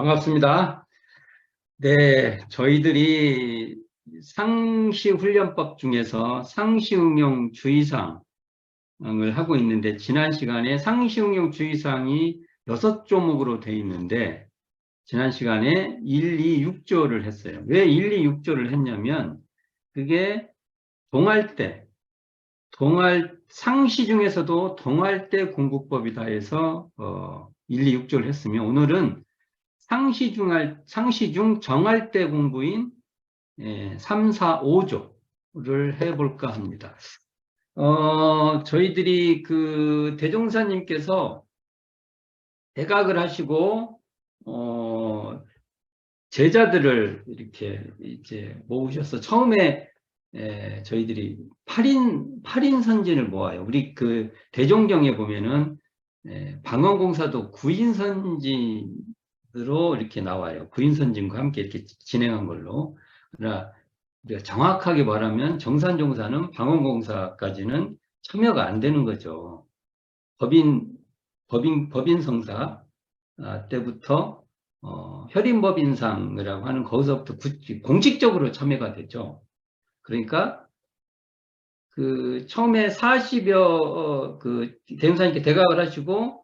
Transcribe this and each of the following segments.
반갑습니다. 네, 저희들이 상시훈련법 중에서 상시응용 주의사항을 하고 있는데, 지난 시간에 상시응용 주의사항이 6조목으로 되어 있는데, 지난 시간에 1, 2, 6조를 했어요. 왜 1, 2, 6조를 했냐면, 그게 동할때, 상시 중에서도 동할때 공부법이다 해서 1, 2, 6조를 했으면, 오늘은 상시 중 정할 때 공부인 3, 4, 5조를 해볼까 합니다. 저희들이 그 대종사님께서 대각을 하시고, 제자들을 이렇게 이제 모으셔서 처음에 저희들이 8인 선진을 모아요. 우리 그 대종경에 보면은 방언공사도 9인 선진 으로 이렇게 나와요. 구인선진과 함께 이렇게 진행한 걸로. 그러나 우리가 정확하게 말하면 정산종사는 방언공사까지는 참여가 안 되는 거죠. 법인성사 때부터 혈인법인상이라고 하는 거기서부터 공식적으로 참여가 되죠. 그러니까 그 처음에 40여 그 대행사님께 대각을 하시고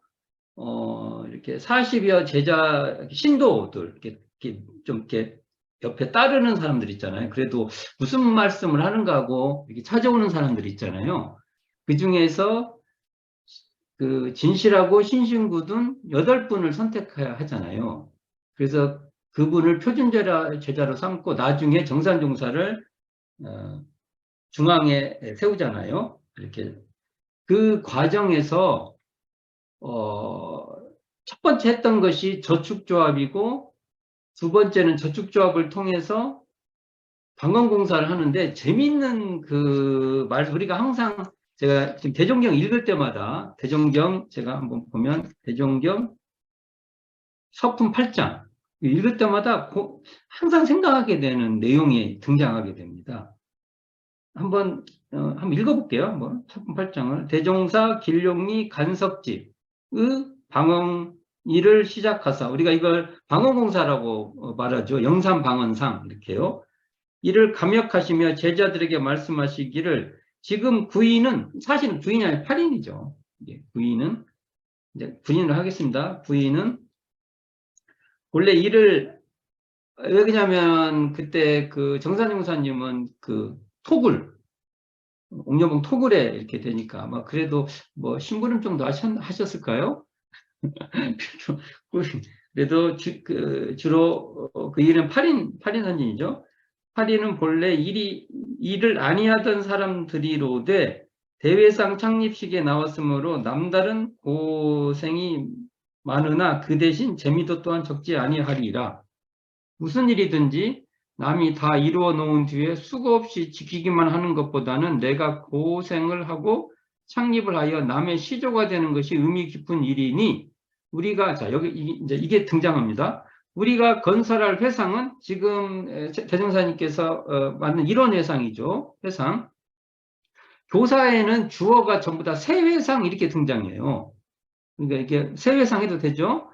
이렇게 40여 제자, 신도들, 이렇게 옆에 따르는 사람들 있잖아요. 그래도 무슨 말씀을 하는가 하고 이렇게 찾아오는 사람들 있잖아요. 그 중에서 그 진실하고 신신구든 8분을 선택해야 하잖아요. 그래서 그분을 제자로 삼고 나중에 정산종사를 중앙에 세우잖아요. 이렇게 그 과정에서 첫 번째 했던 것이 저축조합이고, 두 번째는 저축조합을 통해서 방언공사를 하는데, 재밌는 그 말, 우리가 항상 제가 지금 대종경 읽을 때마다, 대종경 제가 한번 보면, 대종경 서품 8장 읽을 때마다 항상 생각하게 되는 내용이 등장하게 됩니다. 한번 읽어볼게요. 한번 서품 8장을. 대종사 길룡리 간석집의 방언일을 시작하사, 우리가 이걸 방언공사라고 말하죠. 영산방언상 이렇게요. 이를 감역하시며 제자들에게 말씀하시기를, 지금 구인은 사실은 구인이 아니라 8인이죠. 구인은 이제 구인을 하겠습니다. 구인은 원래 이를 왜 그러냐면, 그때 그 정산용사님은 그 옥녀봉 토굴에 이렇게 되니까 아마 그래도 뭐 심부름 정도 하셨을까요? 그래도 주로 그 일은 8인 선진이죠. 8인은 본래 일을 아니하던 사람들이로되 대회상 창립식에 나왔으므로 남다른 고생이 많으나 그 대신 재미도 또한 적지 아니하리라. 무슨 일이든지 남이 다 이루어 놓은 뒤에 수고 없이 지키기만 하는 것보다는 내가 고생을 하고 창립을 하여 남의 시조가 되는 것이 의미 깊은 일이니, 우리가, 자, 여기 이제 이게 등장합니다. 우리가 건설할 회상은 지금 대종사님께서 만든 이런 회상이죠. 회상. 교사에는 주어가 전부 다 새 회상 이렇게 등장해요. 그러니까 이게 새 회상 해도 되죠.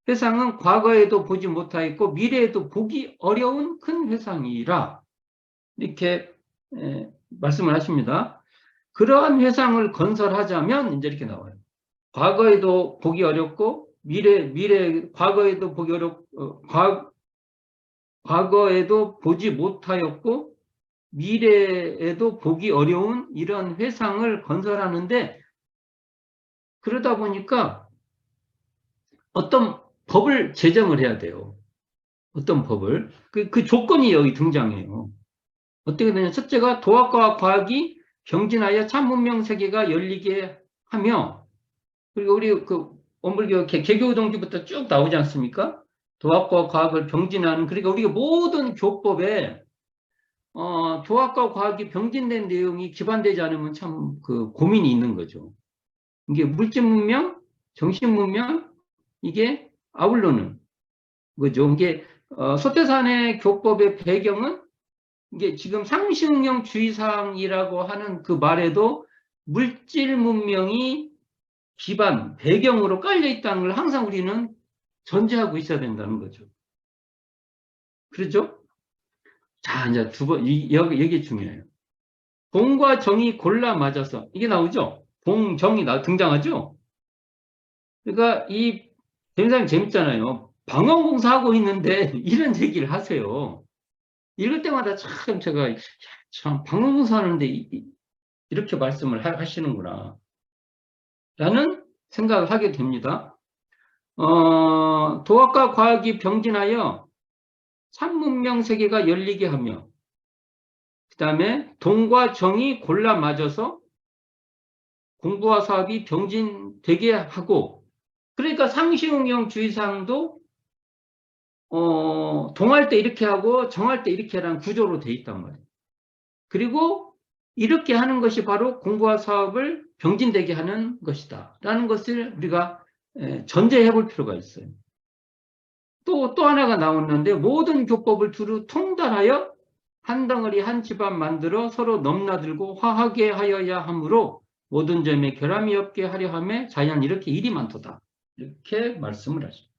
회상은 과거에도 보지 못하였고 미래에도 보기 어려운 큰 회상이라, 이렇게 말씀을 하십니다. 그러한 회상을 건설하자면 이제 이렇게 나와요. 과거에도 보기 어렵고 과거에도 보기 과거에도 보지 못하였고 미래에도 보기 어려운 이런 회상을 건설하는데, 그러다 보니까 어떤 법을 제정을 해야 돼요. 어떤 법을. 그 조건이 여기 등장해요. 어떻게 되냐. 첫째가 도학과 과학이 병진하여 참문명 세계가 열리게 하며, 그리고 우리 그 원불교 개교 동기부터 쭉 나오지 않습니까? 도학과 과학을 병진하는, 그러니까 우리가 모든 교법에 도학과 과학이 병진된 내용이 기반되지 않으면 참 그 고민이 있는 거죠. 이게 물질 문명, 정신 문명, 이게 아울러는 거죠. 이게 소태산의 교법의 배경은 이게 지금 상시응용 주의사항이라고 하는 그 말에도 물질 문명이 기반, 배경으로 깔려 있다는 걸 항상 우리는 전제하고 있어야 된다는 거죠. 그렇죠? 자, 이제 여기 중요해요. 공과 정이 골라 맞아서 이게 나오죠? 공, 정이 등장하죠? 그러니까 이 굉장히 재밌잖아요. 방언공사하고 있는데 이런 얘기를 하세요. 읽을 때마다 참 제가 참 방언공사하는데 이렇게 말씀을 하시는구나 라는 생각을 하게 됩니다. 도학과 과학이 병진하여 산문명 세계가 열리게 하며 그 다음에 동과 정이 골라 맞아서 공부와 사업이 병진되게 하고, 그러니까 상시응용주의상도 동할 때 이렇게 하고 정할 때 이렇게 하라는 구조로 돼 있단 말이에요. 그리고 이렇게 하는 것이 바로 공부와 사업을 병진되게 하는 것이다 라는 것을 우리가 전제해 볼 필요가 있어요. 또 하나가 나오는데, 모든 교법을 두루 통달하여 한 덩어리 한 집안 만들어 서로 넘나들고 화하게 하여야 하므로 모든 점에 결함이 없게 하려 함에 자연 이렇게 일이 많도다. 이렇게 말씀을 하십니다.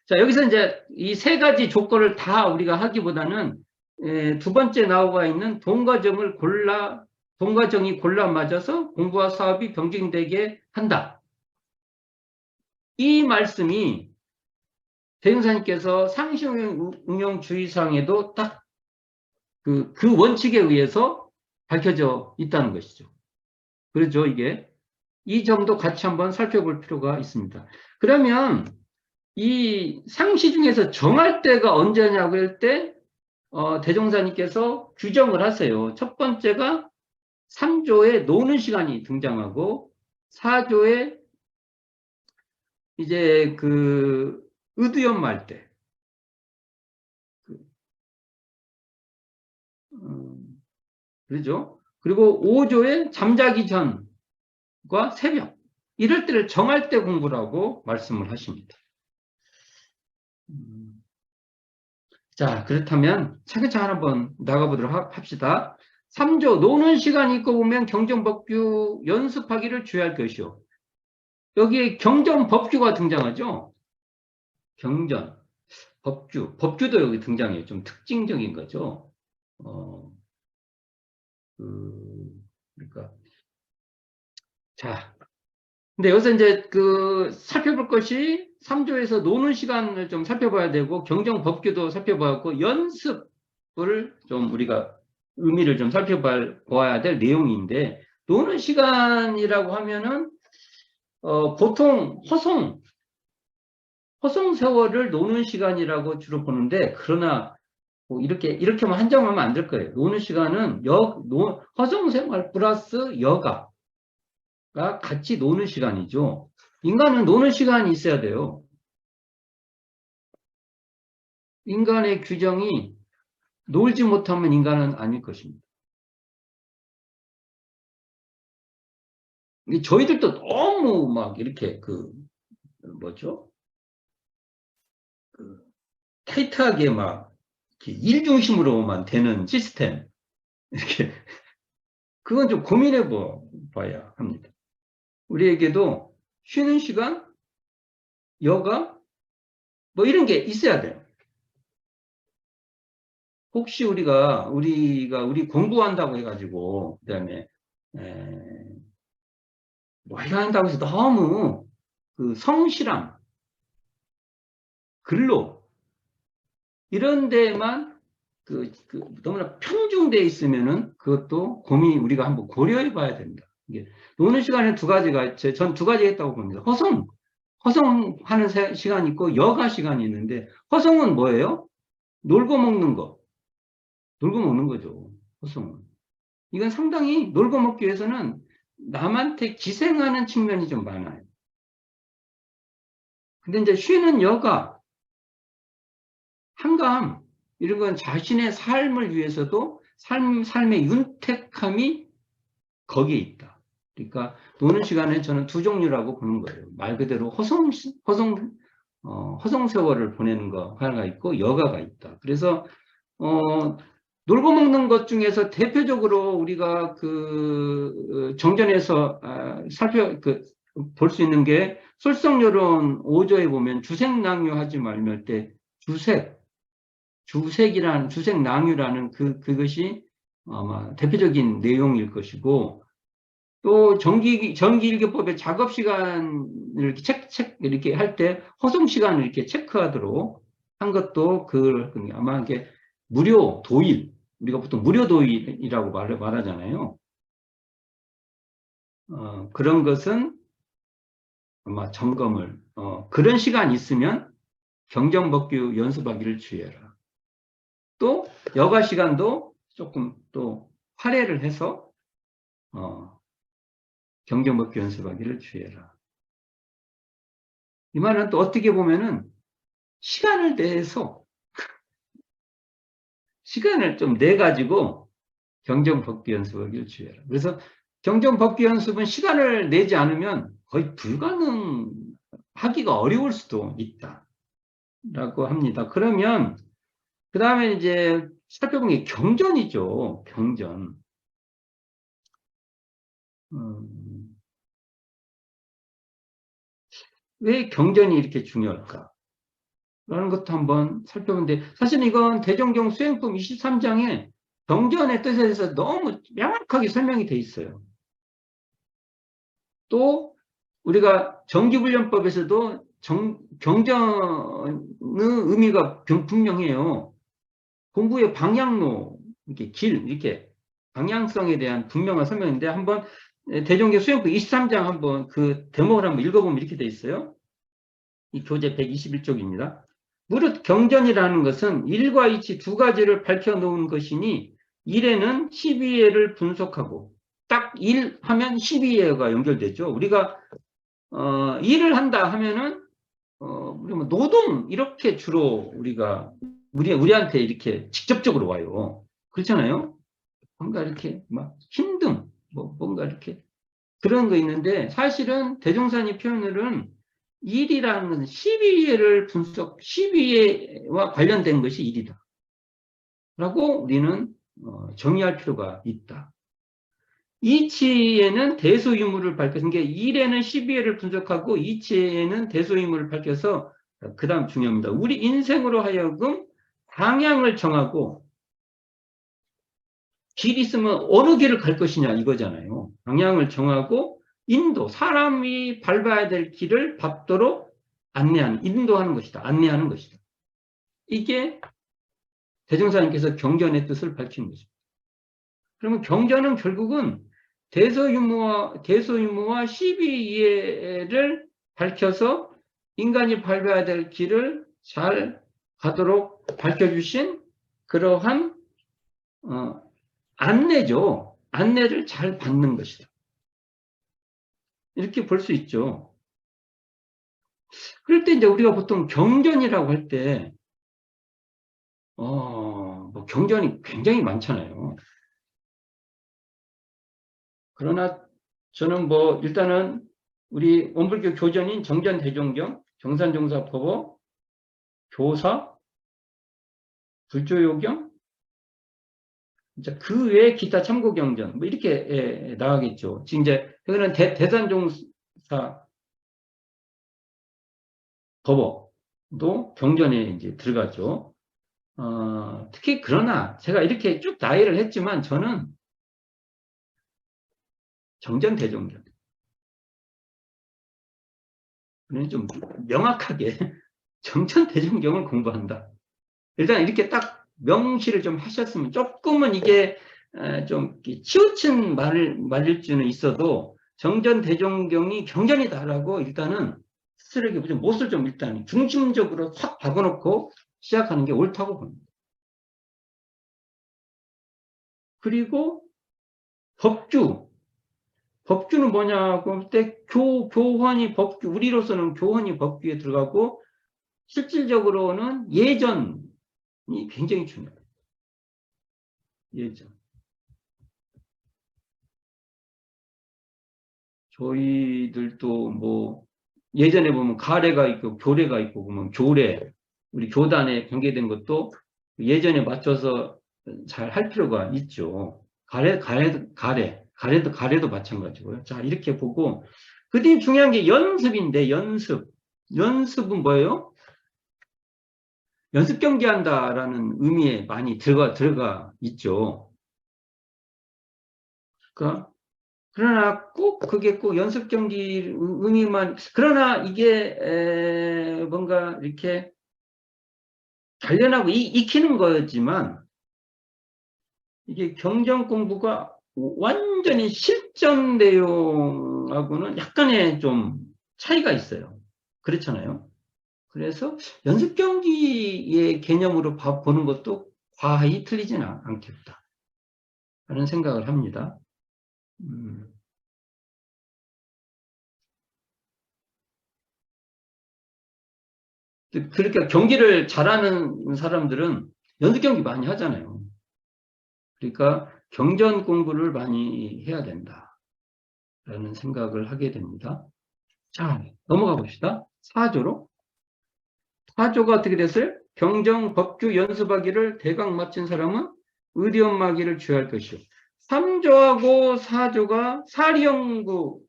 자, 여기서 이제 이 세 가지 조건을 다 우리가 하기보다는 두 번째 나오가 있는 동과 정이 골라 맞아서 공부와 사업이 병진되게 한다. 이 말씀이 대흥사님께서 상시응용주의상에도 딱 그 원칙에 의해서 밝혀져 있다는 것이죠. 그렇죠, 이게. 이 점도 같이 한번 살펴볼 필요가 있습니다. 그러면 이 상시 중에서 정할 때가 언제냐고 할 때, 대종사님께서 규정을 하세요. 첫 번째가 3조에 노는 시간이 등장하고, 4조에 이제 의두연말 때, 그러죠? 그리고 5조에 잠자기 전과 새벽, 이럴 때를 정할 때 공부라고 말씀을 하십니다. 자, 그렇다면 차근차근 한번 나가보도록 합시다. 3조, 노는 시간 읽고 보면 경전법규 연습하기를 주의할 것이요. 여기에 경전법규가 등장하죠? 경전, 법규도 여기 등장해요. 좀 특징적인 거죠. 그러니까. 자, 근데 여기서 이제 살펴볼 것이 3조에서 노는 시간을 좀 살펴봐야 되고, 경전법규도 살펴봐야 하고, 연습을 좀 우리가 의미를 좀 살펴봐야 될 내용인데, 노는 시간이라고 하면은, 보통 허송 세월을 노는 시간이라고 주로 보는데, 그러나 뭐 이렇게만 한정하면 안 될 거예요. 노는 시간은 허송 생활 플러스 여가가 같이 노는 시간이죠. 인간은 노는 시간이 있어야 돼요. 인간의 규정이 놀지 못하면 인간은 아닐 것입니다. 저희들도 너무 막 이렇게 타이트하게 막 일 중심으로만 되는 시스템, 이렇게 그건 좀 고민해 봐야 합니다. 우리에게도 쉬는 시간, 여가 뭐 이런 게 있어야 돼요. 혹시 우리 공부한다고 해가지고 그다음에 뭐 해야 한다고 해서 너무 성실함, 근로 이런 데만 너무나 편중돼 있으면은 그것도 우리가 한번 고려해 봐야 됩니다. 이게 노는 시간에 두 가지가 있죠. 전 두 가지 했다고 봅니다. 허송하는 시간이 있고 여가 시간이 있는데, 허송은 뭐예요? 놀고 먹는 거죠. 허송은. 이건 상당히 놀고 먹기 위해서는 남한테 기생하는 측면이 좀 많아요. 근데 이제 쉬는 여가, 한가함, 이런 건 자신의 삶을 위해서도 삶의 윤택함이 거기에 있다. 그러니까 노는 시간에 저는 두 종류라고 보는 거예요. 말 그대로 허송 세월을 보내는 거 하나가 있고 여가가 있다. 그래서 놀고 먹는 것 중에서 대표적으로 우리가 정전에서 볼 수 있는 게 솔성요론 5조에 보면 주색낭유하지 말며 때 주색낭유라는 그것이 아마 대표적인 내용일 것이고, 또 정기일교법의 작업시간을 이렇게 할 때 허송시간을 이렇게 체크하도록 한 것도 아마 이게 무료 도일, 우리가 보통 무료 도일이라고 말하잖아요. 그런 것은 아마 점검을, 그런 시간 있으면 경전법규 연습하기를 주의해라. 또 여가 시간도 조금 또 할애를 해서 경전법규 연습하기를 주의해라. 이 말은 또 어떻게 보면은 시간을 내서 시간을 좀 내가지고 경전법규 연습하기를 주의해라. 그래서 경전법규 연습은 시간을 내지 않으면 거의 불가능하기가 어려울 수도 있다라고 합니다. 그러면 그 다음에 이제 살펴본 게 경전이죠. 경전. 왜 경전이 이렇게 중요할까? 라는 것도 한번 살펴보는데, 사실 이건 대종경 수행품 23장에 경전의 뜻에 대해서 너무 명확하게 설명이 돼 있어요. 또 우리가 정기훈련법에서도 경전의 의미가 분명해요. 공부의 방향로, 이렇게 이렇게 방향성에 대한 분명한 설명인데, 한번 대종경 수행품 23장 한번 그 대목을 한번 읽어보면 이렇게 돼 있어요. 이 교재 121쪽입니다. 무릇 경전이라는 것은 일과 이치 두 가지를 밝혀놓은 것이니, 일에는 12예를 분석하고, 딱 일 하면 12예가 연결되죠. 우리가 일을 한다 하면은 우리 뭐 노동 이렇게 주로 우리한테 이렇게 직접적으로 와요. 그렇잖아요. 뭔가 이렇게 막 힘듦, 뭔가 이렇게 그런 거 있는데, 사실은 대종사님 표현으로는 일이라는 것은 12예를 12예와 관련된 것이 일이다 라고 우리는 정의할 필요가 있다. 이치에는 대소유무를 밝혀서, 게 일에는 12예를 분석하고 이치에는 대소유무를 밝혀서, 그 다음 중요합니다. 우리 인생으로 하여금 방향을 정하고, 길이 있으면 어느 길을 갈 것이냐 이거잖아요. 방향을 정하고 사람이 밟아야 될 길을 밟도록 인도하는 것이다. 안내하는 것이다. 이게 대종사님께서 경전의 뜻을 밝히는 것입니다. 그러면 경전은 결국은 대소유무와 12예를 밝혀서 인간이 밟아야 될 길을 잘 가도록 밝혀주신 그러한 안내죠. 안내를 잘 받는 것이다. 이렇게 볼 수 있죠. 그럴 때 이제 우리가 보통 경전이라고 할 때, 뭐 경전이 굉장히 많잖아요. 그러나 저는 일단은 우리 원불교 교전인 정전대종경, 정산종사법어, 교사, 불조요경, 그 외에 기타 참고경전, 이렇게 나가겠죠. 지금 이제 여기는 대산종사 법어도 경전에 이제 들어가죠. 특히 그러나 제가 이렇게 쭉 나열을 했지만 저는 정전대종경, 좀 명확하게 정전대종경을 공부한다. 일단 이렇게 딱 명시를 좀 하셨으면, 조금은 이게 좀 치우친 말일 수는 있어도 정전대종경이 경전이다라고 일단은 스스로에게 못을 좀 일단 중심적으로 확 박아놓고 시작하는 게 옳다고 봅니다. 그리고 법규는 뭐냐고 할 때 교환이 법규, 우리로서는 교환이 법규에 들어가고, 실질적으로는 예전이 굉장히 중요해요. 예전. 저희들도 예전에 보면 가래가 있고 교래가 있고, 보면 우리 교단에 관계된 것도 예전에 맞춰서 잘 할 필요가 있죠. 가래도 마찬가지고요. 자, 이렇게 보고, 그 뒤에 중요한 게 연습인데, 연습. 연습은 뭐예요? 연습 경기한다라는 의미에 많이 들어가 있죠. 그러니까 그러나 꼭 그게 꼭 연습 경기 의미만, 그러나 이게 뭔가 이렇게 단련하고 익히는 거였지만, 이게 경전 공부가 완전히 실전 내용하고는 약간의 좀 차이가 있어요. 그렇잖아요. 그래서 연습 경기의 개념으로 보는 것도 과히 틀리지는 않겠다 하는 생각을 합니다. 그러니까 경기를 잘하는 사람들은 연습 경기 많이 하잖아요. 그러니까 경전 공부를 많이 해야 된다라는 생각을 하게 됩니다. 자, 넘어가 봅시다. 4조로. 4조가 어떻게 됐어요? 경정 법규 연습하기를 대강 마친 사람은 의대연마기를 주의할 것이요. 3조하고 4조가 사리연구에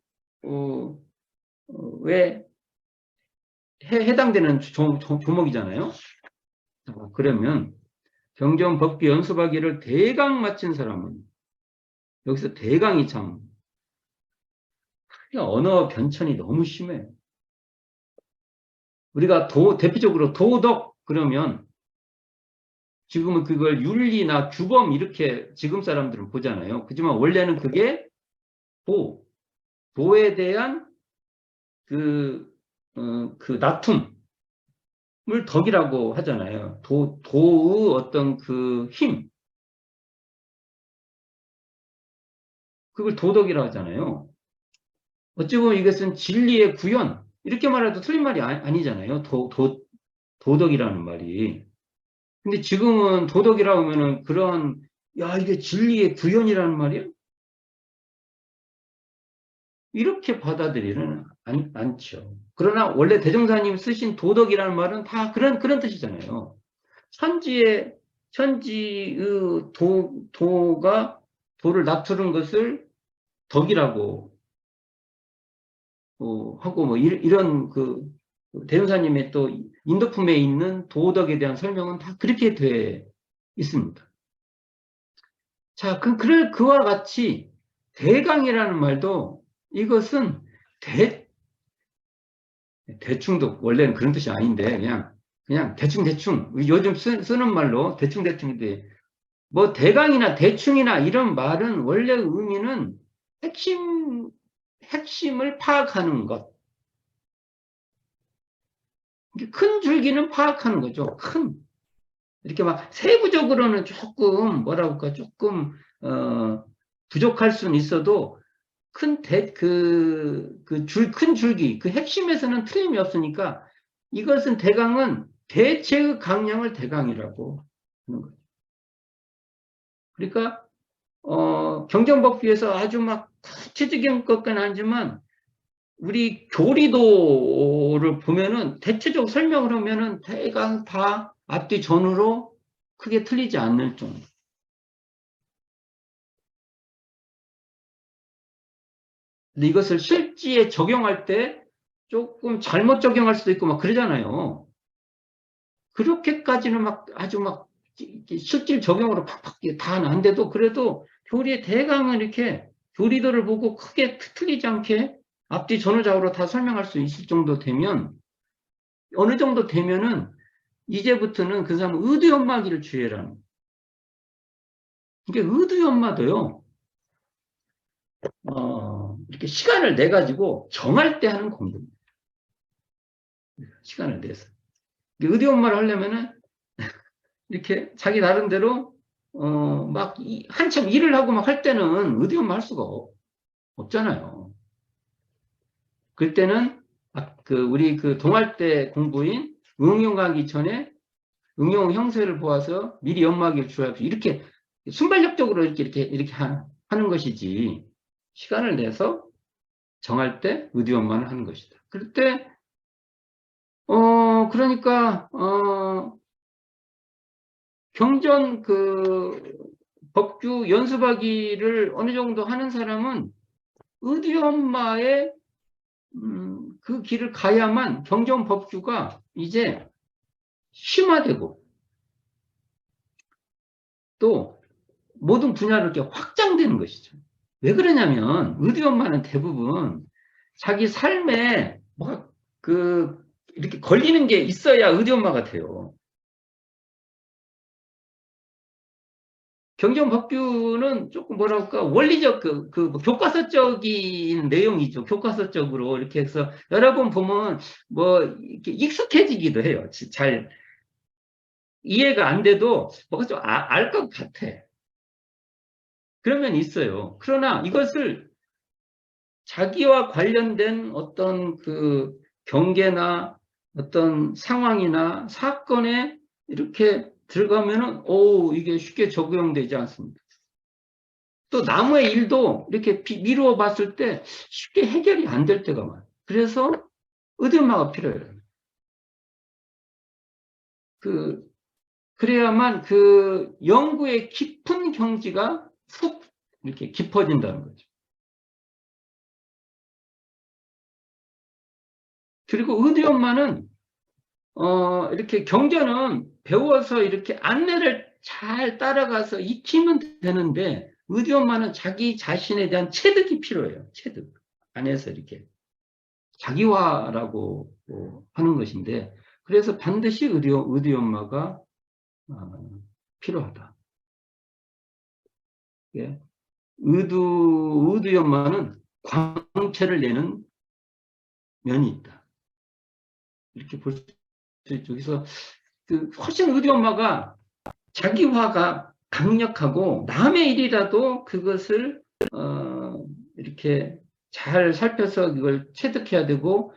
해당되는 조목이잖아요. 그러면 경정 법규 연습하기를 대강 마친 사람은, 여기서 대강이 참 언어 변천이 너무 심해요. 우리가 대표적으로 도덕 그러면 지금은 그걸 윤리나 규범 이렇게 지금 사람들은 보잖아요. 그렇지만 원래는 그게 도에 대한 그 다툼을 덕이라고 하잖아요. 도의 어떤 그 힘, 그걸 도덕이라고 하잖아요. 어찌 보면 이것은 진리의 구현, 이렇게 말해도 틀린 말이 아니잖아요. 도덕이라는 말이. 근데 지금은 도덕이라고 하면은 그런, 야, 이게 진리의 구현이라는 말이야? 이렇게 받아들이는 않죠. 그러나 원래 대종사님 쓰신 도덕이라는 말은 다 그런 뜻이잖아요. 천지의 도를 낮추는 것을 덕이라고 하고 뭐 이런 그 대종사님의 또 인도품에 있는 도덕에 대한 설명은 다 그렇게 돼 있습니다. 자, 그와 같이 대강이라는 말도 이것은 대충도 원래는 그런 뜻이 아닌데 그냥 대충 요즘 쓰는 말로 대충인데 뭐 대강이나 대충이나 이런 말은 원래 의미는 핵심을 파악하는 것. 큰 줄기는 파악하는 거죠. 이렇게 막 세부적으로는 조금 뭐라고 할까 조금 부족할 수는 있어도 큰 줄기, 그 핵심에서는 틀림이 없으니까 이것은 대강은 대체의 강령을 대강이라고 하는 거죠. 그러니까, 경전법규에서 아주 막 구체적인 것은 아니지만 우리 교리도를 보면은 대체적으로 설명을 하면은 대강 다 앞뒤 전후로 크게 틀리지 않는 정도. 근데 이것을 실지에 적용할 때 조금 잘못 적용할 수도 있고 막 그러잖아요. 그렇게까지는 막 아주 막 실질 적용으로 팍팍 다는 안 돼도 그래도 교리의 대강은 이렇게 교리도를 보고 크게 틀리지 않게 앞뒤 전후좌우로 다 설명할 수 있을 정도 되면 어느 정도 되면은 이제부터는 그 사람은 의도연마기를 주의해라는. 이게 의도연마도요. 이렇게 시간을 내 가지고 정할 때 하는 공부입니다. 시간을 내서. 의도연마를 하려면은 이렇게 자기 나름대로 막 한참 일을 하고 막 할 때는 의대연마 할 수가 없잖아요. 그때는 우리 그 동할 때 공부인 응용하기 전에 응용 형세를 보아서 미리 연마하기를 주의하고 이렇게 순발력적으로 이렇게 하는 것이지 시간을 내서 정할 때 의대연마를 하는 것이다. 그럴 때 그러니까 경전 법규 연습하기를 어느 정도 하는 사람은 의대연마의 그 길을 가야만 경전 법규가 이제 심화되고 또 모든 분야로 이렇게 확장되는 것이죠. 왜 그러냐면 의료연마는 대부분 자기 삶에 뭐가 이렇게 걸리는 게 있어야 의료연마가 돼요. 경전법규는 조금 뭐랄까 원리적 뭐 교과서적인 내용이죠. 교과서적으로 이렇게 해서 여러 번 보면 뭐 이렇게 익숙해지기도 해요. 잘 이해가 안 돼도 뭐가 좀 알 것 같아. 그러면 있어요. 그러나 이것을 자기와 관련된 어떤 그 경계나 어떤 상황이나 사건에 이렇게 들어가면은 이게 쉽게 적용되지 않습니다. 또 남의 일도 이렇게 미루어 봤을 때 쉽게 해결이 안 될 때가 많아요. 그래서 의존마가 필요해요. 그래야만 그 연구의 깊은 경지가 훅 이렇게 깊어진다는 거죠. 그리고 의대연마는 이렇게 경전은 배워서 이렇게 안내를 잘 따라가서 익히면 되는데 의대연마는 자기 자신에 대한 체득이 필요해요. 체득 안에서 이렇게 자기화라고 하는 것인데 그래서 반드시 의대연마가 필요하다. 예. 의대연마는 광채를 내는 면이 있다. 이렇게 볼 수 있죠. 그래서 훨씬 의대연마가 자기화가 강력하고 남의 일이라도 그것을 이렇게 잘 살펴서 이걸 체득해야 되고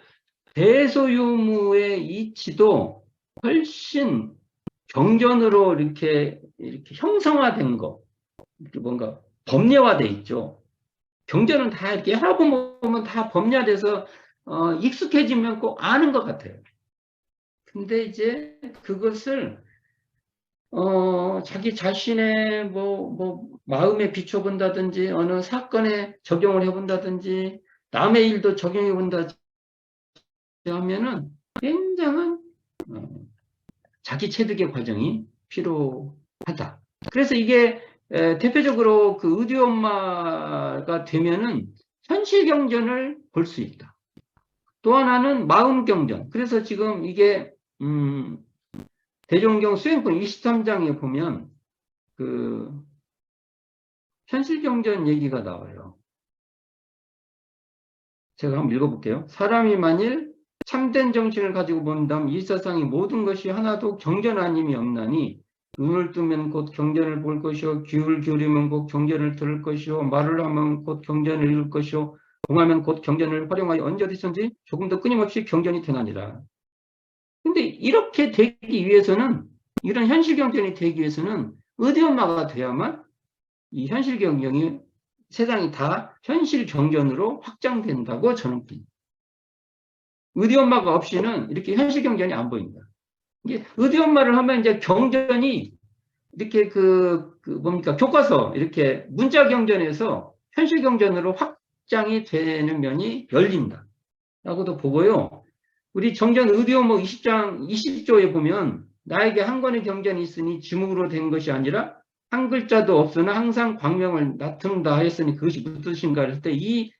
대소유무의 이치도 훨씬 경전으로 이렇게 형성화된 거, 이렇게 뭔가 법례화돼 있죠. 경전은 다 이렇게 여러 번 보면 다 법례화돼서 익숙해지면 꼭 아는 것 같아요. 근데 이제 그것을 자기 자신의 마음에 비춰본다든지, 어느 사건에 적용을 해본다든지, 남의 일도 적용해본다든지 하면은 굉장한 자기 체득의 과정이 필요하다. 그래서 이게 대표적으로 그 의료엄마가 되면은 현실 경전을 볼 수 있다. 또 하나는 마음 경전. 그래서 지금 이게, 대종경 수행권 23장에 보면 그 현실경전 얘기가 나와요. 제가 한번 읽어볼게요. 사람이 만일 참된 정신을 가지고 본다면 이 세상의 모든 것이 하나도 경전 아님이 없나니 눈을 뜨면 곧 경전을 볼 것이요 귀를 기울이면 곧 경전을 들을 것이요 말을 하면 곧 경전을 읽을 것이요 공하면 곧 경전을 활용하여 언제 어디선지 조금 더 끊임없이 경전이 되나니라. 근데 이렇게 되기 위해서는 이런 현실 경전이 되기 위해서는 의대엄마가 돼야만 이 현실 경전이 세상이 다 현실 경전으로 확장된다고 저는 봅니다. 의대엄마가 없이는 이렇게 현실 경전이 안 보입니다. 이게 의대엄마를 하면 이제 경전이 이렇게 뭡니까 교과서 이렇게 문자 경전에서 현실 경전으로 확장이 되는 면이 열린다라고도 보고요. 우리 정전 의대엄마 20장 20조에 보면 나에게 한 권의 경전이 있으니 지문으로 된 것이 아니라 한 글자도 없으나 항상 광명을 나타낸다 하였으니 그것이 무슨 뜻인가 할 때 이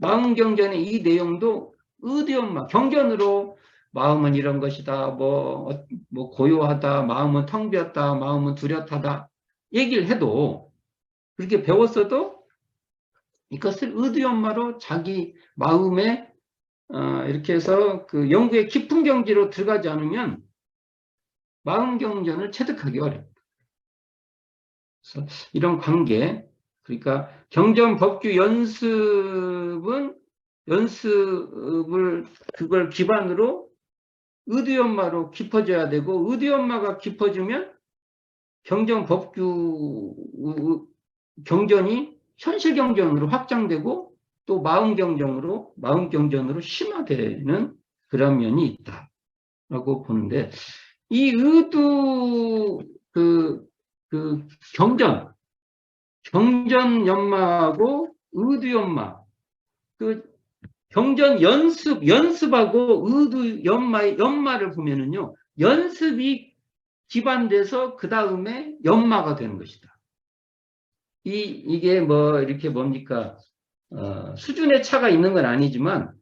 마음경전의 이 내용도 의대엄마 경전으로 마음은 이런 것이다 뭐 고요하다 마음은 텅 비었다 마음은 뚜렷하다 얘기를 해도 그렇게 배웠어도 이것을 의대엄마로 자기 마음에 이렇게 해서 그 연구의 깊은 경지로 들어가지 않으면 마음 경전을 체득하기 어렵다. 그래서 이런 관계, 그러니까 경전 법규 연습을 그걸 기반으로 의대연마로 깊어져야 되고 의대연마가 깊어지면 경전 법규 경전이 현실 경전으로 확장되고 또 마음 경전으로 심화되는 그런 면이 있다라고 보는데 이 의도 경전 연마하고 의도 연마 경전 연습하고 의도 연마를 보면은요, 연습이 기반돼서 그 다음에 연마가 되는 것이다. 이게 뭐 이렇게 뭡니까? 수준의 차가 있는 건 아니지만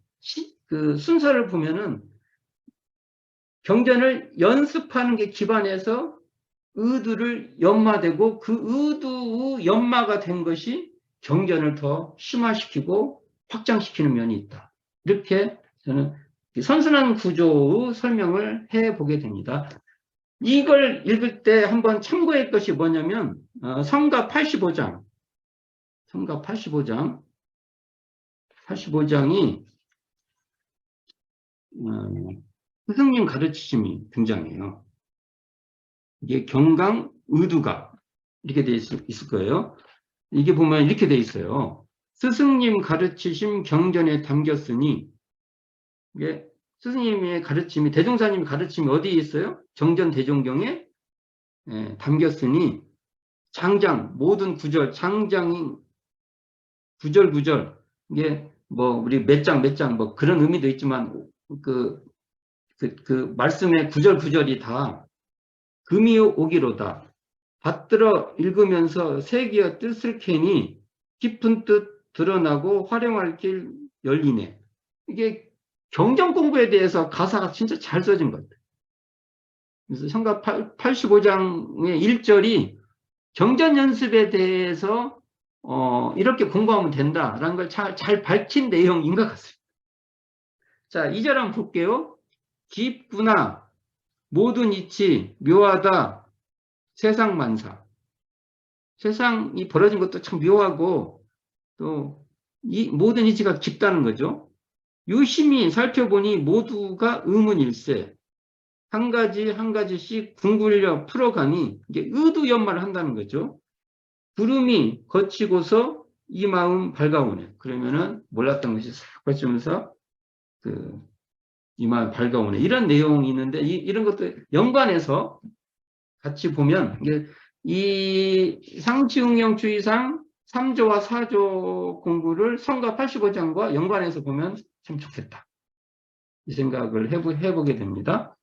그 순서를 보면은 경전을 연습하는 게 기반해서 의도를 연마되고 그 의도 연마가 된 것이 경전을 더 심화시키고 확장시키는 면이 있다. 이렇게 저는 선순환 구조의 설명을 해보게 됩니다. 이걸 읽을 때 한번 참고할 것이 뭐냐면 성가 85장 성가 85장이 스승님 가르치심이 등장해요. 이게 경강 의두가 이렇게 돼 있을 거예요. 이게 보면 이렇게 돼 있어요. 스승님 가르치심 경전에 담겼으니, 이게 스승님의 가르침이, 대종사님 가르침이 어디에 있어요? 정전 대종경에 담겼으니 장장 모든 구절, 장장이 구절 이게 뭐 우리 몇 장 뭐 그런 의미도 있지만 그 말씀의 구절이 다 금이 오기로다. 받들어 읽으면서 세기의 뜻을 캐니 깊은 뜻 드러나고 활용할 길 열리네. 이게 경전 공부에 대해서 가사가 진짜 잘 써진 것 같아요. 그래서 성가 85장의 1절이 경전 연습에 대해서 이렇게 공부하면 된다라는 걸 잘 밝힌 내용인 것 같습니다. 자, 2절 한번 볼게요. 깊구나, 모든 이치, 묘하다, 세상 만사. 세상이 벌어진 것도 참 묘하고 또 이 모든 이치가 깊다는 거죠. 유심히 살펴보니 모두가 의문일세. 한 가지씩 궁굴려 풀어가니 이게 의두연마를 한다는 거죠. 구름이 거치고서 이 마음 밝아오네. 그러면은 몰랐던 것이 싹 거치면서 이 마음 밝아오네. 이런 내용이 있는데 이런 것도 연관해서 같이 보면 이게 이 상치응용주의상 3조와 4조 공부를 성가 85장과 연관해서 보면 참 좋겠다. 이 생각을 해보게 됩니다.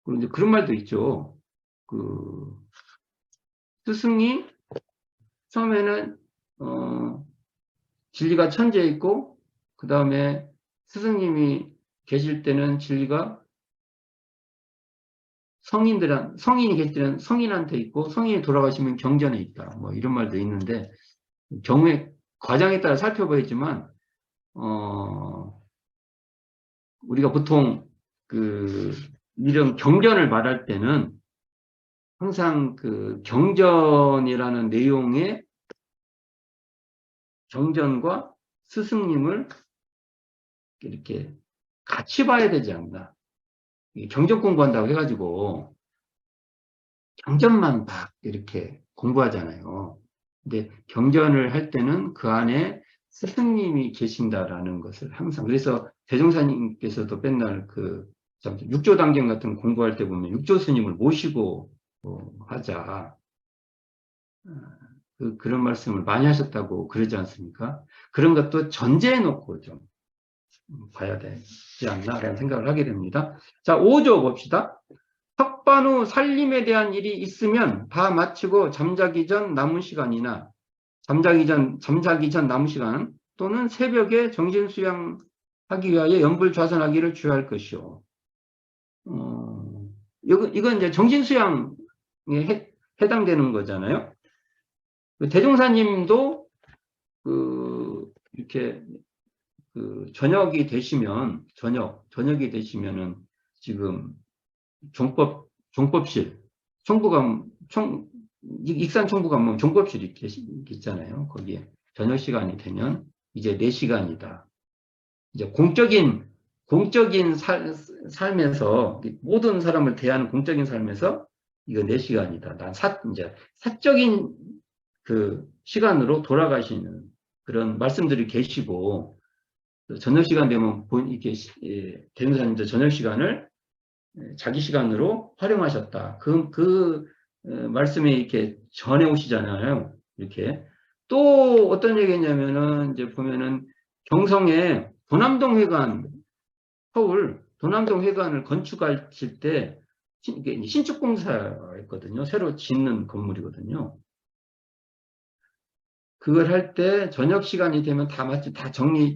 그리고 이제 그런 말도 있죠. 스승이 처음에는 진리가 천지에 있고 그 다음에 스승님이 계실 때는 진리가 성인이 계실 때는 성인한테 있고 성인이 돌아가시면 경전에 있다. 뭐 이런 말도 있는데 경우에 과정에 따라 살펴봐야지만 우리가 보통 이런 경전을 말할 때는 항상 경전이라는 내용의 경전과 스승님을 이렇게 같이 봐야 되지 않나. 경전 공부한다고 해가지고 경전만 딱 이렇게 공부하잖아요. 근데 경전을 할 때는 그 안에 스승님이 계신다라는 것을 항상, 그래서 대종사님께서도 맨날 6조 당경 같은 거 공부할 때 보면 6조 스님을 모시고 하자. 그런 말씀을 많이 하셨다고 그러지 않습니까? 그런 것도 전제해 놓고 좀 봐야 되지 않나라는 생각을 하게 됩니다. 자, 5조 봅시다. 석반 후 살림에 대한 일이 있으면 다 마치고 잠자기 전 남은 시간이나 잠자기 전 남은 시간 또는 새벽에 정신 수양하기 위하여 연불좌선하기를 주의할 것이요. 이건 이제 정신 수양에 해당되는 거잖아요. 대종사님도 이렇게 저녁이 되시면은 지금 종법실, 익산 총부감은 종법실이 있잖아요. 거기에 저녁 시간이 되면 이제 4시간이다. 이제 공적인 삶에서 모든 사람을 대하는 공적인 삶에서 이거 4시간이다. 난 이제 사적인 시간으로 돌아가시는 그런 말씀들이 계시고, 저녁 시간 되면 이렇게 대종사님도 저녁 시간을 자기 시간으로 활용하셨다. 말씀에 이렇게 전해 오시잖아요. 이렇게. 또 어떤 얘기냐면은 이제 보면은 경성에 도남동 회관, 서울 도남동 회관을 건축하실 때 이게 신축공사였거든요. 새로 짓는 건물이거든요. 그걸 할 때 저녁 시간이 되면 다 마치 다 정리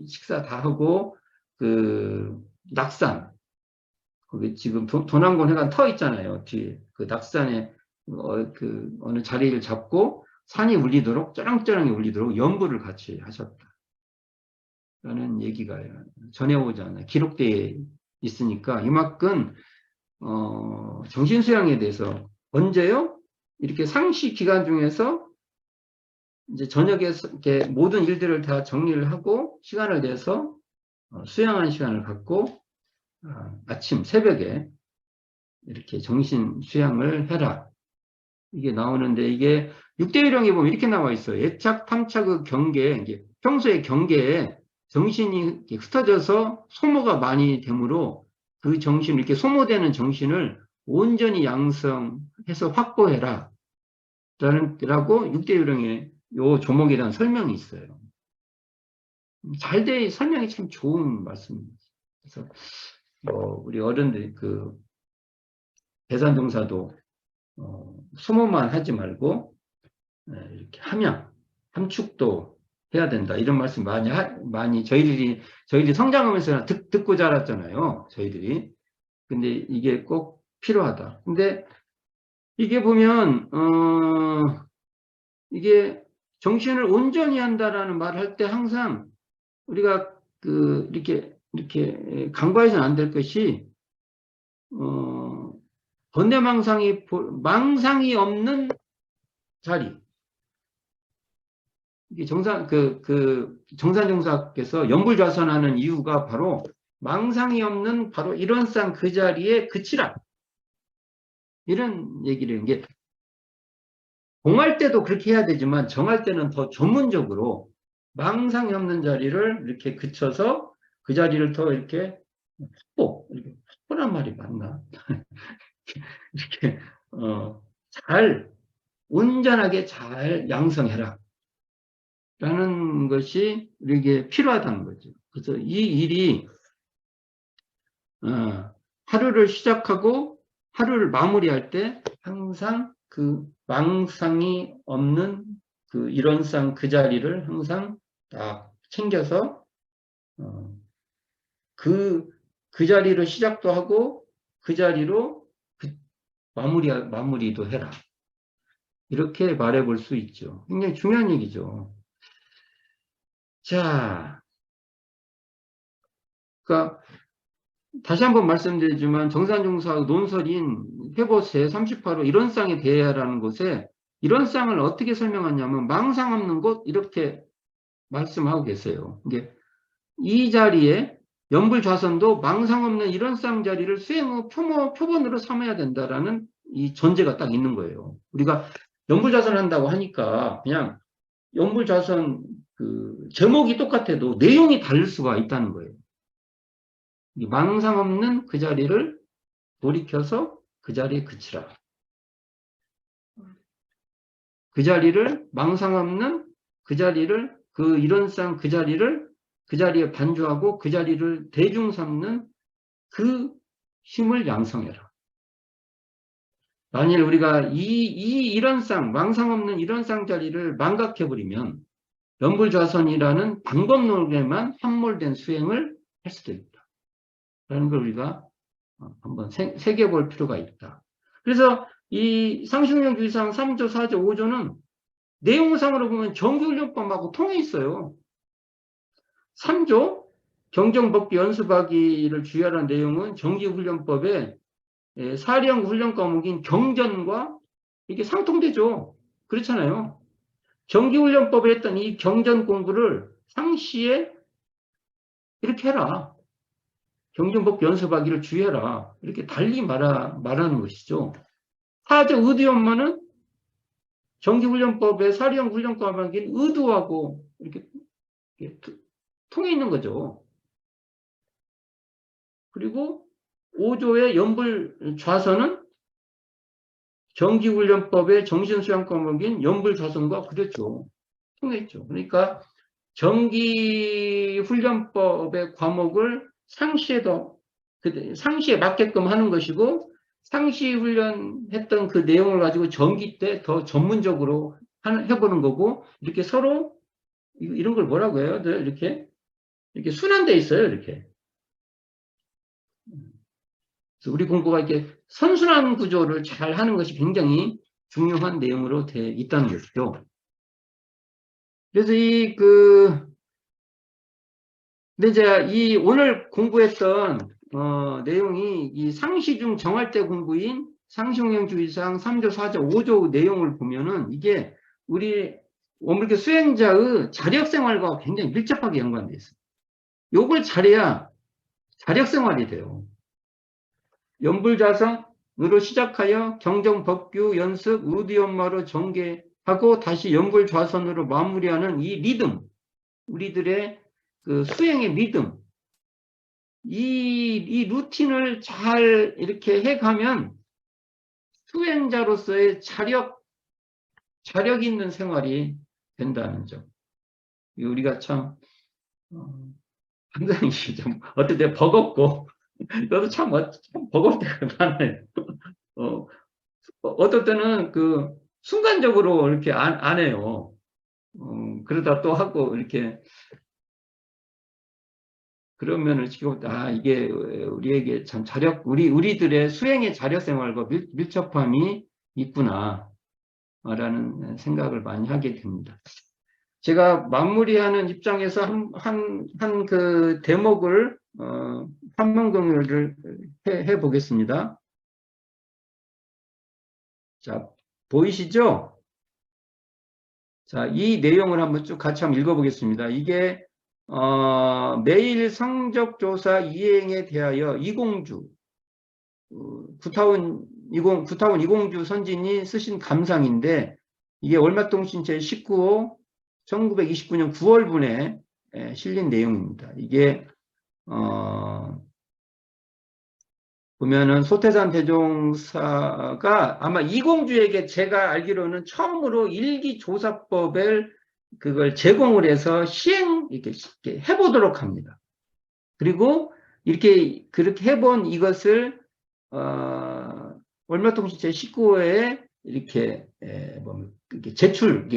식사 다 하고 그 낙산 거기 지금 도남권 회관 터 있잖아요. 뒤에 그 낙산에 그 어느 자리를 잡고 산이 울리도록 쩌렁쩌렁이 울리도록 연구를 같이 하셨다라는 얘기가 전해오잖아요. 기록되어 있으니까 이만큼 정신수양에 대해서 언제요? 이렇게 상시 기간 중에서 이제 저녁에 이렇게 모든 일들을 다 정리를 하고 시간을 내서 수양하는 시간을 갖고 아침 새벽에 이렇게 정신 수양을 해라. 이게 나오는데 이게 6대 유령에 보면 이렇게 나와 있어요. 애착, 탐착의 경계, 이게 평소의 경계에 정신이 흩어져서 소모가 많이 되므로 그 정신, 이렇게 소모되는 정신을 온전히 양성해서 확보해라. 라고 6대 유령의 요 조목에 대한 설명이 있어요. 설명이 참 좋은 말씀입니다. 그래서 우리 어른들 대산종사도 소모만 하지 말고 이렇게 함축도 해야 된다. 이런 말씀 많이 저희들이 성장하면서 듣고 자랐잖아요. 저희들이. 근데 이게 꼭 필요하다. 근데 이게 보면 이게 정신을 온전히 한다라는 말을 할 때 항상 우리가 이렇게 간과해서는 안 될 것이 망상이 없는 자리. 이게 정산종사께서 연불좌선하는 이유가 바로 망상이 없는 바로 일원상 그 자리에 그치라. 이런 얘기를 해요. 이게 공할 때도 그렇게 해야 되지만 정할 때는 더 전문적으로 망상이 없는 자리를 이렇게 그쳐서 그 자리를 더 이렇게 확보란 말이 맞나? 이렇게 온전하게 잘 양성해라. 라는 것이 우리에게 필요하다는 거죠. 그래서 이 일이 하루를 시작하고 하루를 마무리할 때 항상 그 망상이 없는 그 일원상 그 자리를 항상 딱 챙겨서 그 자리로 시작도 하고 그 자리로 마무리도 해라. 이렇게 말해볼 수 있죠. 굉장히 중요한 얘기죠. 자, 그러니까 다시 한번 말씀드리지만 정산종사의 논설인 회보세 38호 일원상에 대해라는 곳에 일원상을 어떻게 설명하냐면 망상 없는 곳 이렇게 말씀하고 계세요. 이게 이 자리에 연불좌선도 망상 없는 일원상 자리를 수행의 표본으로 삼아야 된다라는 이 전제가 딱 있는 거예요. 우리가 연불좌선 한다고 하니까 그냥 연불좌선 제목이 똑같아도 내용이 다를 수가 있다는 거예요. 망상 없는 그 자리를 돌이켜서 그 자리에 그치라. 그 자리를 망상 없는 그 자리를 일원상 그 자리에 반주하고 그 자리를 대중 삼는 그 힘을 양성해라. 만일 우리가 이 일원상 망상 없는 일원상 자리를 망각해버리면 연불좌선이라는 방법론에만 함몰된 수행을 할 수도 있다. 라는 걸 우리가 한번 새겨볼 필요가 있다. 그래서 이 상식명주의상 3조, 4조, 5조는 내용상으로 보면 정기훈련법하고 통해 있어요. 3조 경정법기 연수하기를 주의하라는 내용은 정기훈련법에 사령 훈련 과목인 경전과 이게 상통되죠. 그렇잖아요. 정기훈련법에 했던 이 경전 공부를 상시에 이렇게 해라. 경정법 연습하기를 주의해라. 이렇게 달리 말하는 것이죠. 사조 의도연마는 정기훈련법의 사령 훈련 과목인 의도하고 이렇게 통해 있는 거죠. 그리고 5조의 연불좌선은 정기훈련법의 정신수양 과목인 연불좌선과 그랬죠. 통했죠. 그러니까 정기훈련법의 과목을 상시에 맞게끔 하는 것이고, 상시 훈련했던 그 내용을 가지고 정기 때 더 전문적으로 해보는 거고, 이렇게 서로 이런 걸 뭐라고 해요? 이렇게 순환돼 있어요. 이렇게. 그래서 우리 공부가 이렇게 선순환 구조를 잘 하는 것이 굉장히 중요한 내용으로 돼 있다는 것이죠. 그래서 근데 이제 이 오늘 공부했던 내용이 이 상시중 정할때 공부인 상시홍영주의상 3조, 4조, 5조 내용을 보면은 이게 우리 원불교 수행자의 자력생활과 굉장히 밀접하게 연관되어 있어요. 요걸 잘해야 자력생활이 돼요. 연불자성으로 시작하여 경정법규 연습 의디엄마로 전개하고 다시 연불좌선으로 마무리하는 이 리듬, 우리들의 그 수행의 리듬, 이 루틴을 잘 이렇게 해가면 수행자로서의 자력 있는 생활이 된다는 점. 우리가 참 항상 좀 어떨 때 버겁고 너도 참 버거울 때가 많아요. 어떨 때는 그 순간적으로 이렇게 안 해요. 그러다 또 하고 이렇게 그러면은 지금 이게 우리에게 참 우리들의 수행의 자력 생활과 밀접함이 있구나 라는 생각을 많이 하게 됩니다. 제가 마무리하는 입장에서 한 그 대목을 판문 공유를 해 보겠습니다. 자, 보이시죠? 자, 이 내용을 한번 쭉 같이 한번 읽어보겠습니다. 이게 매일 성적조사 이행에 대하여 이공주 구타원 이공주 선진이 쓰신 감상인데, 이게 월마통신 제19호 1929년 9월분에 실린 내용입니다. 이게 보면은 소태산 대종사가 아마 이공주에게 제가 알기로는 처음으로 일기조사법을 그걸 제공을 해서 이렇게 해보도록 합니다. 그리고 그렇게 해본 이것을 월마통신 제19호에 이렇게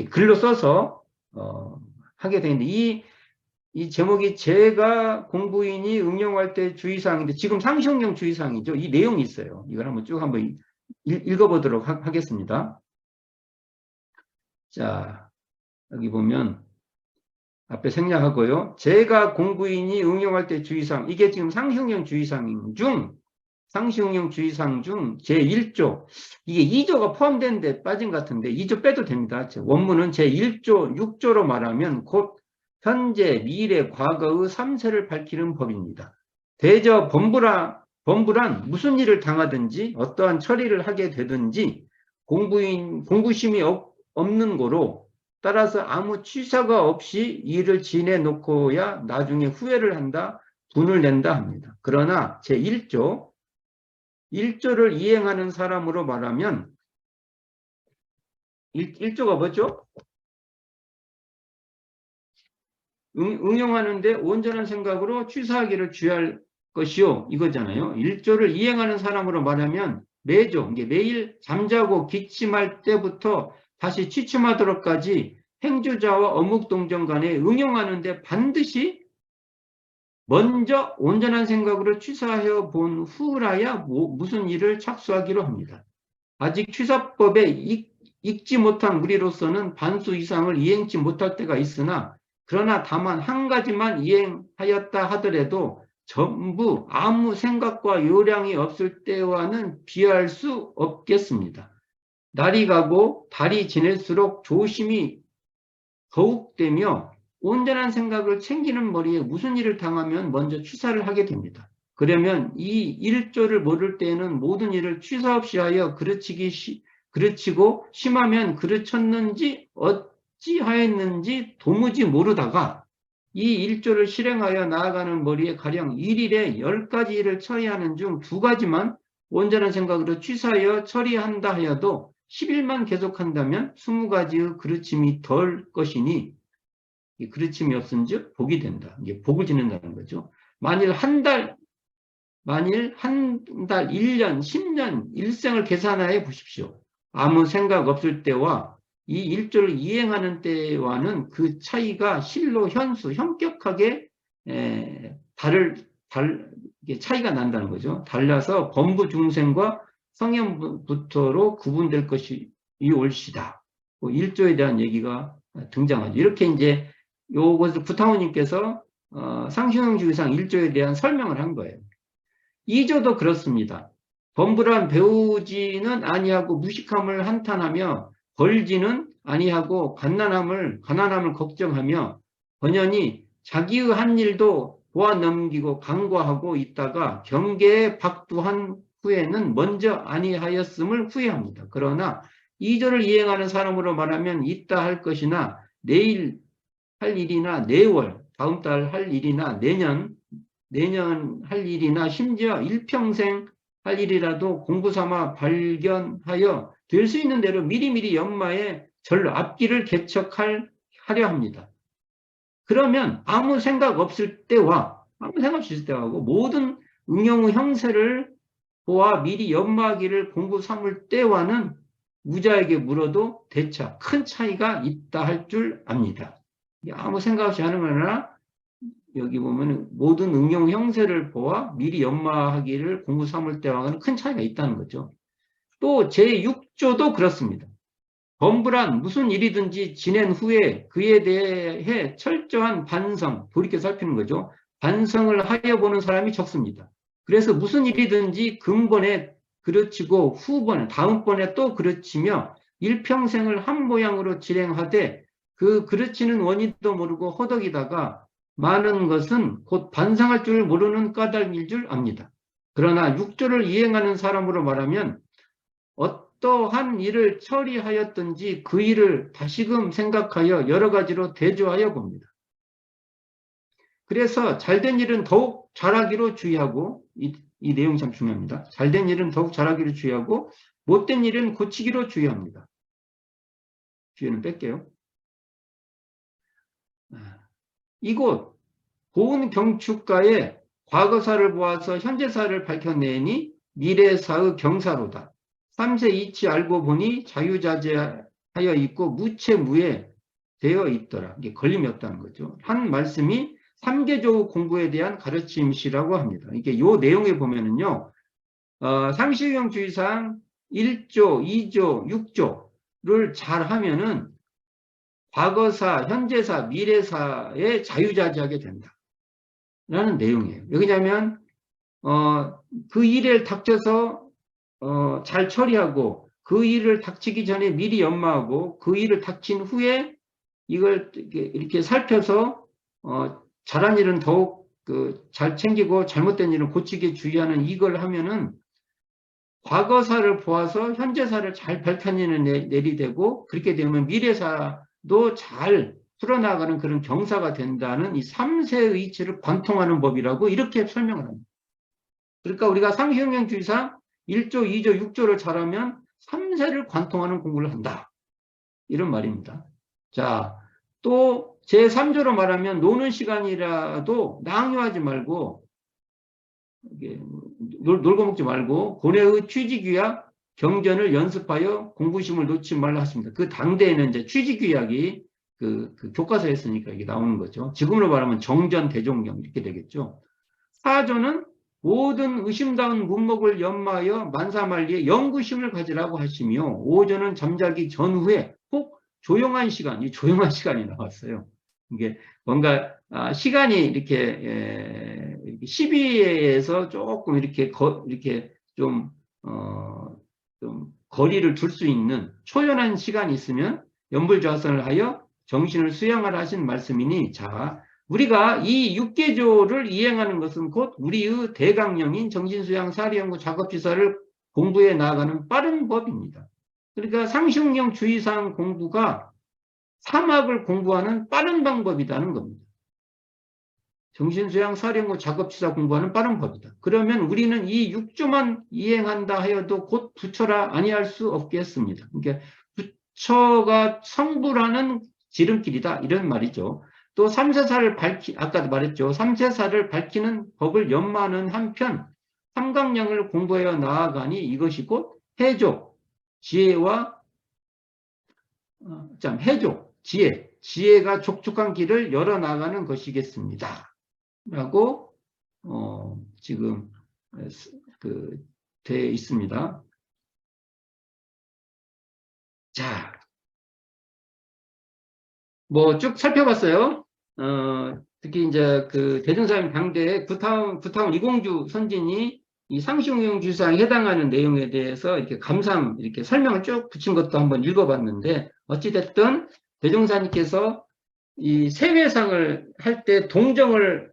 글로 써서 하게 되는데, 이 제목이 제가 공부인이 응용할 때 주의사항인데, 지금 상시홍영 주의사항이죠. 이 내용이 있어요. 이걸 한번 읽어보도록 하겠습니다. 자, 여기 보면 앞에 생략하고요. 제가 공부인이 응용할 때 주의사항, 이게 지금 상시홍영 주의사항 중 제1조, 이게 2조가 포함되는데 빠진 것 같은데 2조 빼도 됩니다. 원문은 제1조 6조로 말하면 곧 현재, 미래, 과거의 3세를 밝히는 법입니다. 대저 범부란 무슨 일을 당하든지 어떠한 처리를 하게 되든지 공부심이 없는 거로, 따라서 아무 취사가 없이 일을 지내놓고야 나중에 후회를 한다, 분을 낸다 합니다. 그러나 제1조를 이행하는 사람으로 말하면 1조가 뭐죠? 응용하는데 온전한 생각으로 취사하기를 주의할 것이요, 이거잖아요. 1조를 이행하는 사람으로 말하면 매일 잠자고 기침할 때부터 다시 취침하도록까지 행주자와 어묵동정 간에 응용하는데 반드시 먼저 온전한 생각으로 취사해 본 후라야 무슨 일을 착수하기로 합니다. 아직 취사법에 익지 못한 우리로서는 반수 이상을 이행치 못할 때가 있으나, 그러나 다만 한 가지만 이행하였다 하더라도 전부 아무 생각과 요량이 없을 때와는 비할 수 없겠습니다. 날이 가고 달이 지날수록 조심이 더욱 되며 온전한 생각을 챙기는 머리에 무슨 일을 당하면 먼저 취사를 하게 됩니다. 그러면 이 1조를 모를 때에는 모든 일을 취사 없이 하여 그르치고 심하면 그르쳤는지 어찌하였는지 도무지 모르다가 이 1조를 실행하여 나아가는 머리에 가령 1일에 10가지 일을 처리하는 중 2가지만 온전한 생각으로 취사하여 처리한다 하여도 10일만 계속한다면 20가지의 그르침이 덜 것이니 이 그르침이 없은즉 복이 된다. 이게 복을 짓는다는 거죠. 만일 한 달, 1년, 10년, 일생을 계산하여 보십시오. 아무 생각 없을 때와 이 일조를 이행하는 때와는 그 차이가 실로 현수, 현격하게 차이가 난다는 거죠. 달라서 범부 중생과 성현부터로 구분될 것이 옳시다. 일조에 대한 얘기가 등장하죠. 이렇게 이제 요것을 부타오님께서 상승형주의상 일조에 대한 설명을 한 거예요. 2조도 그렇습니다. 범부란 배우지는 아니하고 무식함을 한탄하며 벌지는 아니하고 가난함을 걱정하며 번연히 자기의 한 일도 보아 넘기고 간과하고 있다가 경계에 박두한 후에는 먼저 아니하였음을 후회합니다. 그러나 2조를 이행하는 사람으로 말하면 이따 할 것이나 내일 할 일이나 내월, 다음 달 할 일이나 내년 할 일이나 심지어 일평생 할 일이라도 공부 삼아 발견하여 될 수 있는 대로 미리미리 연마에 절로 앞길을 개척하려 합니다. 그러면 아무 생각 없을 때와 모든 응용의 형세를 보아 미리 연마하기를 공부 삼을 때와는 무자에게 물어도 대차 큰 차이가 있다 할 줄 압니다. 아무 생각 없이 하는 거나 여기 보면 모든 응용 형세를 보아 미리 연마하기를 공부 삼을 때와는 큰 차이가 있다는 거죠. 또 제6조도 그렇습니다. 범부란 무슨 일이든지 지낸 후에 그에 대해 철저한 반성, 돌이켜 살피는 거죠. 반성을 하여 보는 사람이 적습니다. 그래서 무슨 일이든지 근본에 그르치고 후번에, 다음번에 또 그르치며 일평생을 한 모양으로 진행하되 그 그르치는 원인도 모르고 허덕이다가 많은 것은 곧 반성할 줄 모르는 까닭일 줄 압니다. 그러나 6조를 이행하는 사람으로 말하면 어떠한 일을 처리하였든지 그 일을 다시금 생각하여 여러 가지로 대조하여 봅니다. 그래서 잘된 일은 더욱 잘하기로 주의하고 이 내용이 참 중요합니다. 잘된 일은 더욱 잘하기로 주의하고 못된 일은 고치기로 주의합니다. 뒤에는 뺄게요. 이곳 고운 경축가의 과거사를 보아서 현재사를 밝혀내니 미래사의 경사로다. 3세 이치 알고 보니 자유자재하여 있고 무체무에 되어 있더라. 이게 걸림이 없다는 거죠. 한 말씀이 3계조 공부에 대한 가르침이라고 합니다. 이게 요 내용에 보면은요, 상시형 주의상 1조, 2조, 6조를 잘 하면은 과거사, 현재사, 미래사에 자유자재하게 된다. 라는 내용이에요. 왜냐하면, 그 일을 닥쳐서, 잘 처리하고, 그 일을 닥치기 전에 미리 연마하고, 그 일을 닥친 후에 이걸 이렇게 살펴서, 잘한 일은 더욱 잘 챙기고, 잘못된 일은 고치게 주의하는 이걸 하면은, 과거사를 보아서 현재사를 잘 밝혀내는 내리되고, 그렇게 되면 미래사도 잘 풀어나가는 그런 경사가 된다는 이 3세의 이치를 관통하는 법이라고 이렇게 설명을 합니다. 그러니까 우리가 상시형용주의상 1조, 2조, 6조를 잘하면 3세를 관통하는 공부를 한다. 이런 말입니다. 자, 또 제3조로 말하면 노는 시간이라도 낭요하지 말고 놀고 먹지 말고 고뇌의 취직유약 경전을 연습하여 공부심을 놓지 말라 하십니다. 그 당대에는 이제 취직유약이 그 교과서에 쓰니까 이게 나오는 거죠. 지금으로 말하면 정전 대종경 이렇게 되겠죠. 4조는 모든 의심다운 문목을 연마하여 만사만리에 영구심을 가지라고 하시며 5조는 잠자기 전후에 꼭 조용한 시간, 이 조용한 시간이 나왔어요. 이게 뭔가 시간이 이렇게 12에서 조금 이렇게 좀 거리를 둘 수 있는 초연한 시간이 있으면 연불좌선을 하여 정신을 수양하라 하신 말씀이니, 자, 우리가 이 6계조를 이행하는 것은 곧 우리의 대강령인 정신수양 사리연구 작업지사를 공부해 나아가는 빠른 법입니다. 그러니까 상식형 주의사항 공부가 3학을 공부하는 빠른 방법이라는 겁니다. 정신수양 사령고 작업치사 공부하는 빠른 법이다. 그러면 우리는 이 6조만 이행한다 하여도 곧 부처라 아니할 수 없겠습니다. 그러니까 부처가 성불하는 지름길이다 이런 말이죠. 또 삼세사를 아까도 말했죠. 삼세사를 밝히는 법을 연마하는 한편 삼강령을 공부하여 나아가니 이것이 곧 해조, 지혜와 해조, 지혜가 촉촉한 길을 열어나가는 것이겠습니다. 라고 지금 되어 있습니다. 자, 뭐 쭉 살펴봤어요. 특히 이제 그 대종사님 당대에 구타운 이공주 선진이 이 상시응용주의사에 해당하는 내용에 대해서 이렇게 이렇게 설명을 쭉 붙인 것도 한번 읽어봤는데, 어찌됐든 대종사님께서 이 세회상을 할 때 동정을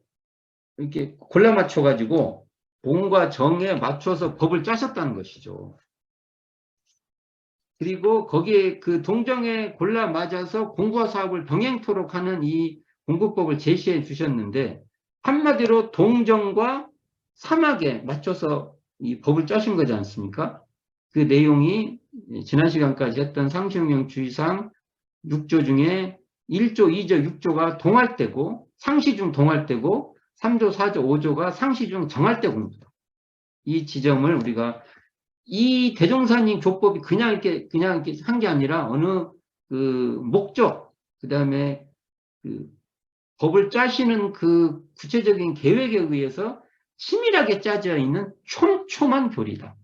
이렇게 골라 맞춰가지고 공과 정에 맞춰서 법을 짜셨다는 것이죠. 그리고 거기에 그 동정에 골라 맞아서 공부와 사업을 병행토록 하는 이 공부법을 제시해 주셨는데, 한마디로 동정과 사막에 맞춰서 이 법을 짜신 거지 않습니까? 그 내용이 지난 시간까지 했던 상시응용주의상 6조 중에 1조, 2조, 6조가 동할되고 상시중 동할되고 3조, 4조, 5조가 상시중 정할대 공부다. 이 지점을 우리가 이 대종사님 교법이 그냥 이렇게 한 게 아니라 어느 그 목적, 그 다음에 그 법을 짜시는 그 구체적인 계획에 의해서 치밀하게 짜져 있는 촘촘한 교리다.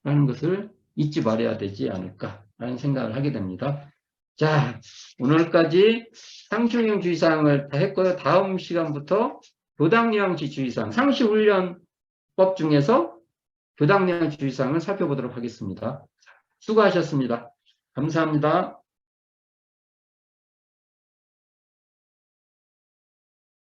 라는 것을 잊지 말아야 되지 않을까라는 생각을 하게 됩니다. 자, 오늘까지 상시응용주의사항을 다 했고요. 다음 시간부터 교당유형지주의사항, 상시훈련법 중에서 교당유형지주의사항을 살펴보도록 하겠습니다. 수고하셨습니다. 감사합니다.